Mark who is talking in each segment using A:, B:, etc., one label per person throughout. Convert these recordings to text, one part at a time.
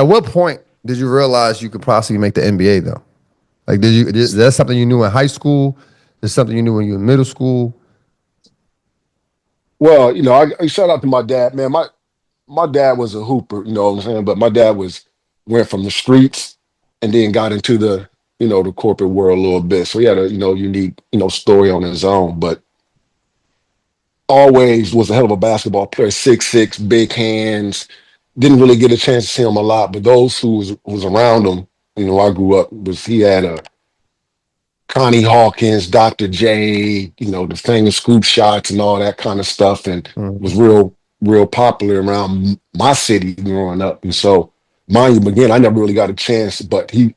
A: At what point did you realize you could possibly make the NBA though? Like, is that something you knew in high school? Is something you knew when you were in middle school?
B: Well, I shout out to my dad, man. My dad was a hooper, you know what I'm saying? But my dad went from the streets and then got into the corporate world a little bit. So he had a, unique, story on his own, but always was a hell of a basketball player, 6'6", big hands. Didn't really get a chance to see him a lot, but those who was around him, I grew up was he had a Connie Hawkins, Dr. J, the famous scoop shots and all that kind of stuff, and was
A: Mhm.
B: real popular around my city growing up. And so, mind you, again, I never really got a chance, but he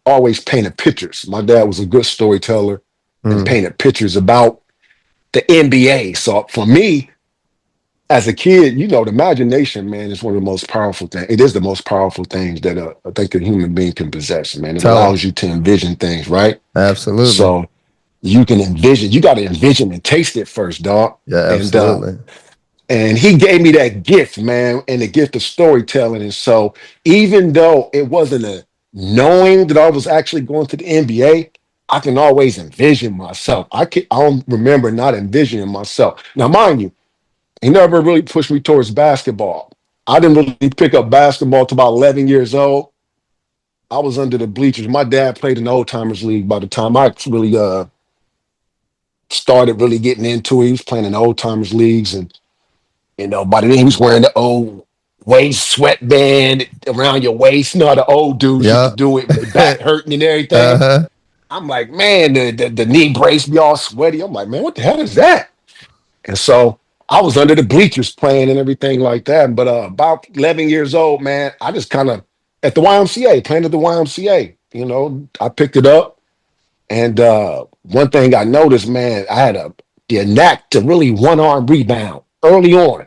B: always painted pictures. My dad was a good storyteller and
A: Mhm.
B: painted pictures about the NBA. So for me, as a kid, the imagination, man, is one of the most powerful things. It is the most powerful things that I think a human being can possess, man. It
A: Tell it.
B: allows you to envision things, right?
A: Absolutely.
B: So you can envision, you got to envision and taste it first, dog.
A: Yeah,
B: And
A: absolutely.
B: and he gave me that gift, man, and the gift of storytelling. And so even though it wasn't a knowing that I was actually going to the NBA, I can always envision myself. I don't remember not envisioning myself. Now, mind you, he never really pushed me towards basketball. I didn't really pick up basketball till about 11 years old. I was under the bleachers. My dad played in the old timers league by the time I really started really getting into it. He was playing in the old timers leagues, and by the way, he was wearing the old waist sweatband around your waist. You know how the old dudes used to
A: Yeah.
B: do it with their back hurting and everything.
A: Uh-huh.
B: I'm like, man, the knee brace be all sweaty. I'm like, man, what the hell is that? And so I was under the bleachers playing and everything like that. But about 11 years old, man, I just kind of at the YMCA, playing at the YMCA. I picked it up, and one thing I noticed, man, I had the knack to really one arm rebound early on.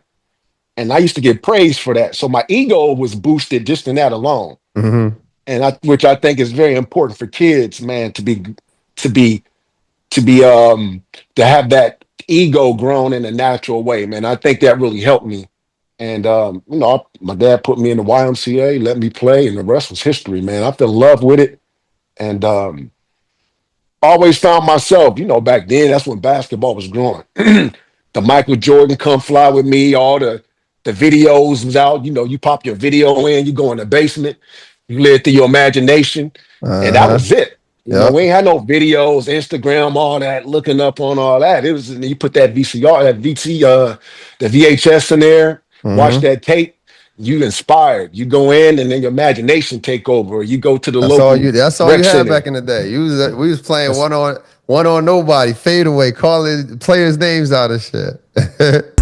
B: And I used to get praised for that. So my ego was boosted just in that alone.
A: Hmm.
B: And which I think is very important for kids, man, to be to be to have that ego grown in a natural way, man. I think that really helped me. And my dad put me in the YMCA, let me play, and the rest was history, man. I fell in love with it. And always found myself, back then, that's when basketball was growing. The Michael Jordan Come Fly With Me, all the videos was out. You pop your video in, you go in the basement, you live through your imagination, and that
A: Uh-huh.
B: was it. We
A: Yep.
B: ain't had no videos, Instagram, all that, looking up on all that. It was you put that VCR, that the VHS in there, watch
A: Hmm.
B: that tape. You inspired. You go in, and then your imagination take over. You go to the
A: That's all
B: local
A: you. That's all you
B: rec
A: had
B: center.
A: back in the day. We was playing
B: That's
A: one on nobody, fade away, calling players' names out of shit.